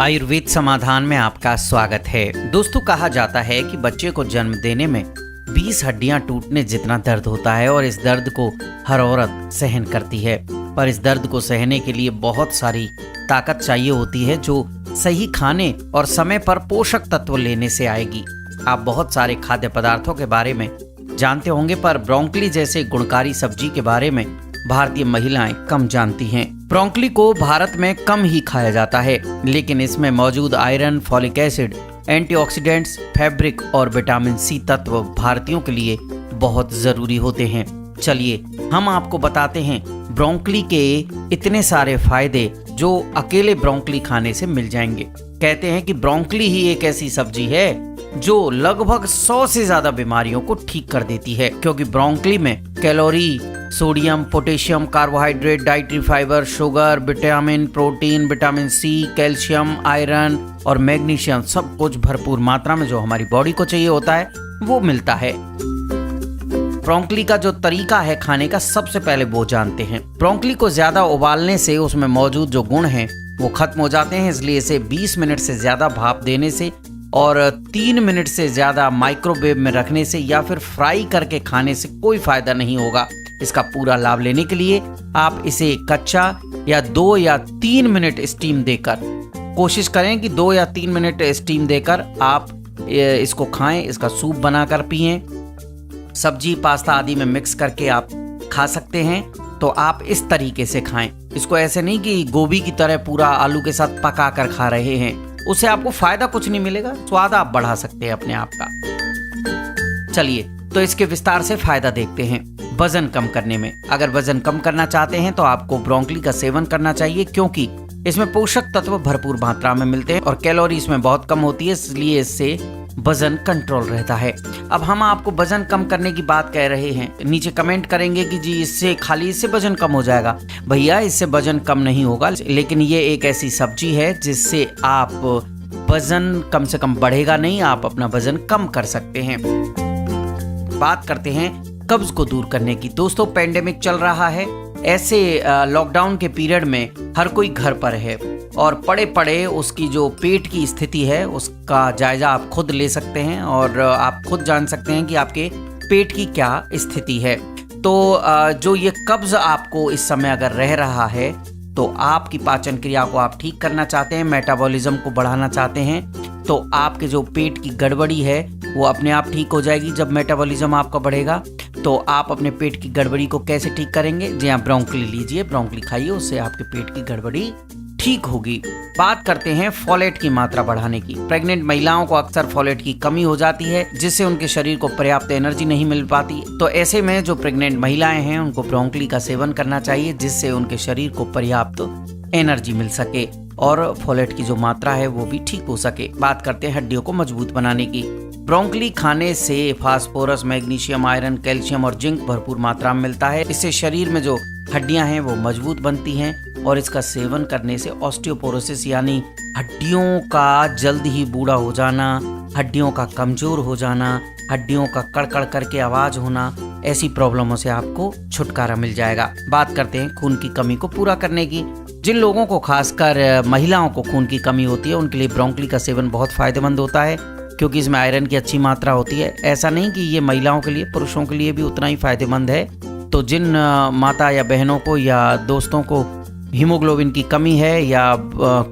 आयुर्वेद समाधान में आपका स्वागत है। दोस्तों, कहा जाता है कि बच्चे को जन्म देने में 20 हड्डियां टूटने जितना दर्द होता है और इस दर्द को हर औरत सहन करती है। पर इस दर्द को सहने के लिए बहुत सारी ताकत चाहिए होती है जो सही खाने और समय पर पोषक तत्व लेने से आएगी। आप बहुत सारे खाद्य पदार्थों के बारे में जानते होंगे, पर ब्रोंकली जैसे गुणकारी सब्जी के बारे में भारतीय महिलाएं कम जानती हैं। ब्रोंकली को भारत में कम ही खाया जाता है, लेकिन इसमें मौजूद iron, folic acid, antioxidants, fabric और विटामिन सी तत्व भारतीयों के लिए बहुत जरूरी होते हैं। चलिए हम आपको बताते हैं ब्रोंकली के इतने सारे फायदे जो अकेले ब्रोंकली खाने से मिल जाएंगे। कहते हैं कि ब्रोंकली ही एक ऐसी सब्जी है जो लगभग 100 से ज्यादा बीमारियों को ठीक कर देती है, क्योंकि ब्रोंकली में calorie, sodium, potassium, carbohydrate, dietary fibre, sugar, vitamin, protein, vitamin C, calcium, iron और मैग्नीशियम सब कुछ भरपूर मात्रा में जो हमारी बॉडी को चाहिए होता है वो मिलता है। ब्रोंकली का जो तरीका है खाने का, सबसे पहले वो जानते हैं। ब्रोंकली को ज्यादा उबालने से उसमें मौजूद जो गुण हैं वो खत्म हो जाते हैं, इसलिए इसे 20 मिनट से ज्यादा भाप देने से और 3 मिनट से ज्यादा माइक्रोवेव में रखने से या फिर फ्राई करके खाने से कोई फायदा नहीं होगा। इसका पूरा लाभ लेने के लिए आप इसे कच्चा या 2 या 3 मिनट स्टीम देकर, कोशिश करें कि 2 या 3 मिनट स्टीम देकर आप इसको खाएं। इसका सूप बनाकर पिएं, सब्जी, पास्ता आदि में मिक्स करके आप खा सकते हैं। तो आप इस तरीके से खाएं। इसको ऐसे नहीं कि गोभी की तरह पूरा आलू के साथ पका कर खा रहे हैं, उससे आपको फायदा कुछ नहीं मिलेगा, स्वाद आप बढ़ा सकते हैं अपने आप का। चलिए तो इसके विस्तार से फायदा देखते हैं। वजन कम करने में, अगर वजन कम करना चाहते हैं तो आपको ब्रोंकली का सेवन करना चाहिए, क्योंकि इसमें पोषक तत्व भरपूर मात्रा में मिलते हैं और कैलोरी इसमें बहुत कम होती है, इसलिए इससे वजन कंट्रोल रहता है। अब हम आपको वजन कम करने की बात कह रहे हैं, नीचे कमेंट करेंगे कि जी इससे वजन कम हो जाएगा। भैया, इससे वजन कम नहीं होगा, लेकिन ये एक ऐसी सब्जी है जिससे आप वजन कम से कम बढ़ेगा नहीं, आप अपना वजन कम कर सकते हैं। बात करते हैं कब्ज को दूर करने की। दोस्तों, पेंडेमिक चल रहा है, ऐसे लॉकडाउन के पीरियड में हर कोई घर पर है और पड़े पड़े उसकी जो पेट की स्थिति है उसका जायजा आप खुद ले सकते हैं और आप खुद जान सकते हैं कि आपके पेट की क्या स्थिति है। तो जो ये कब्ज आपको इस समय अगर रह रहा है तो आपकी पाचन क्रिया को आप ठीक करना चाहते हैं, मेटाबॉलिज्म को बढ़ाना चाहते हैं, तो आपके जो पेट की गड़बड़ी है वो अपने आप ठीक हो जाएगी। जब मेटाबॉलिज्म आपका बढ़ेगा तो आप अपने पेट की गड़बड़ी को कैसे ठीक करेंगे? जी हाँ, ब्रोंकली लीजिए, ब्रोंकली खाइए, उससे आपके पेट की गड़बड़ी ठीक होगी। बात करते हैं फोलेट की मात्रा बढ़ाने की। प्रेग्नेंट महिलाओं को अक्सर फोलेट की कमी हो जाती है, जिससे उनके शरीर को पर्याप्त एनर्जी नहीं मिल पाती। तो ऐसे में जो प्रेग्नेंट महिलाएं हैं उनको ब्रोंकली का सेवन करना चाहिए, जिससे उनके शरीर को पर्याप्त एनर्जी मिल सके और फोलेट की जो मात्रा है वो भी ठीक हो सके। बात करते हैं हड्डियों को मजबूत बनाने की। ब्रोंकली खाने से फास्फोरस, मैग्नीशियम, आयरन, कैल्शियम और जिंक भरपूर मात्रा में मिलता है। इससे शरीर में जो हड्डियां हैं वो मजबूत बनती हैं और इसका सेवन करने से ऑस्टियोपोरोसिस यानी हड्डियों का जल्द ही बूढ़ा हो जाना, हड्डियों का कमजोर हो जाना, हड्डियों का कड़कड़ करके आवाज होना, ऐसी प्रॉब्लमों से आपको छुटकारा मिल जाएगा। बात करते हैं खून की कमी को पूरा करने की। जिन लोगों को, खासकर महिलाओं को खून की कमी होती है, उनके लिए ब्रोंकली का सेवन बहुत फायदेमंद होता है, क्योंकि इसमें आयरन की अच्छी मात्रा होती है। ऐसा नहीं कि ये महिलाओं के लिए, पुरुषों के लिए भी उतना ही फायदेमंद है। तो जिन माता या बहनों को या दोस्तों को हीमोग्लोबिन की कमी है या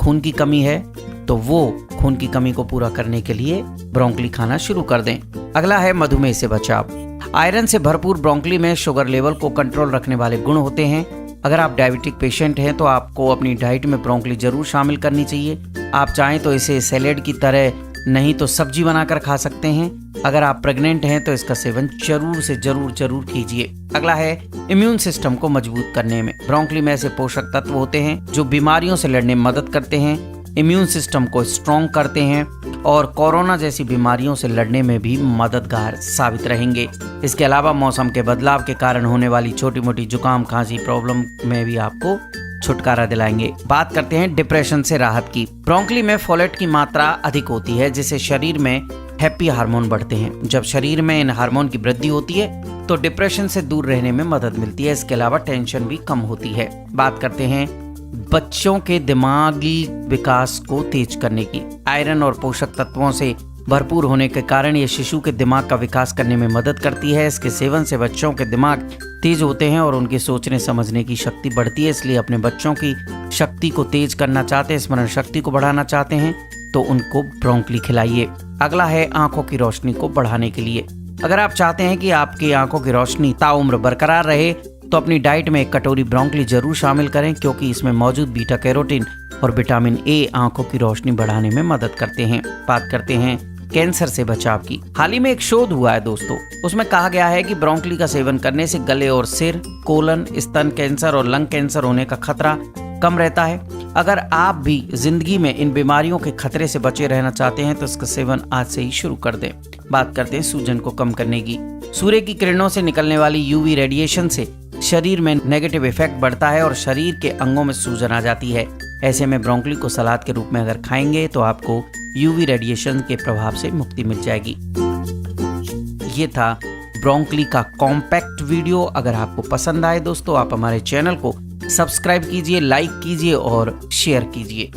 खून की कमी है, तो वो खून की कमी को पूरा करने के लिए ब्रोंकली खाना शुरू कर दें। अगला है मधुमेह से बचाव। आयरन से भरपूर ब्रोंकली में शुगर लेवल को कंट्रोल रखने वाले गुण होते हैं। अगर आप डायबिटिक पेशेंट हैं तो आपको अपनी डाइट में ब्रोंकली जरूर शामिल करनी चाहिए। आप चाहें तो इसे सैलेड की तरह, नहीं तो सब्जी बनाकर खा सकते हैं। अगर आप प्रेग्नेंट हैं तो इसका सेवन जरूर से जरूर कीजिए। अगला है इम्यून सिस्टम को मजबूत करने में। ब्रोंकली में ऐसे पोषक तत्व होते हैं जो बीमारियों से लड़ने में मदद करते हैं, इम्यून सिस्टम को स्ट्रॉन्ग करते हैं और कोरोना जैसी बीमारियों से लड़ने में भी मददगार साबित रहेंगे। इसके अलावा मौसम के बदलाव के कारण होने वाली छोटी मोटी जुकाम, खांसी प्रॉब्लम में भी आपको छुटकारा दिलाएंगे। बात करते हैं डिप्रेशन से राहत की। ब्रोंकली में फोलेट की मात्रा अधिक होती है, जिससे शरीर में हैप्पी हार्मोन बढ़ते हैं। जब शरीर में इन हार्मोन की वृद्धि होती है तो डिप्रेशन से दूर रहने में मदद मिलती है। इसके अलावा टेंशन भी कम होती है। बात करते हैं बच्चों के दिमागी विकास को तेज करने की। आयरन और पोषक तत्वों से भरपूर होने के कारण ये शिशु के दिमाग का विकास करने में मदद करती है। इसके सेवन से बच्चों के दिमाग तेज होते हैं और उनके सोचने समझने की शक्ति बढ़ती है। इसलिए अपने बच्चों की शक्ति को तेज करना चाहते हैं, स्मरण शक्ति को बढ़ाना चाहते हैं तो उनको ब्रोंकली खिलाइए। अगला है आंखों की रोशनी को बढ़ाने के लिए। अगर आप चाहते हैं कि आपकी आंखों की रोशनी ताउम्र बरकरार रहे तो अपनी डाइट में 1 कटोरी ब्रोंकली जरूर शामिल करें, क्योंकि इसमें मौजूद बीटा कैरोटीन और विटामिन ए आंखों की रोशनी बढ़ाने में मदद करते हैं। बात करते हैं कैंसर से बचाव की। हाल ही में एक शोध हुआ है दोस्तों, उसमें कहा गया है कि ब्रोंकली का सेवन करने से गले और सिर, कोलन, स्तन कैंसर और लंग कैंसर होने का खतरा कम रहता है। अगर आप भी जिंदगी में इन बीमारियों के खतरे से बचे रहना चाहते हैं तो इसका सेवन आज से ही शुरू कर दें। बात करते हैं सूजन को कम करने की। सूर्य की किरणों से निकलने वाली यूवी रेडिएशन से शरीर में नेगेटिव इफेक्ट बढ़ता है और शरीर के अंगों में सूजन आ जाती है। ऐसे में ब्रोंकली को सलाद के रूप में अगर खाएंगे तो आपको यूवी रेडिएशन के प्रभाव से मुक्ति मिल जाएगी। ये था ब्रोंकली का कॉम्पैक्ट वीडियो। अगर आपको पसंद आए दोस्तों, आप हमारे चैनल को सब्सक्राइब कीजिए, लाइक कीजिए और शेयर कीजिए।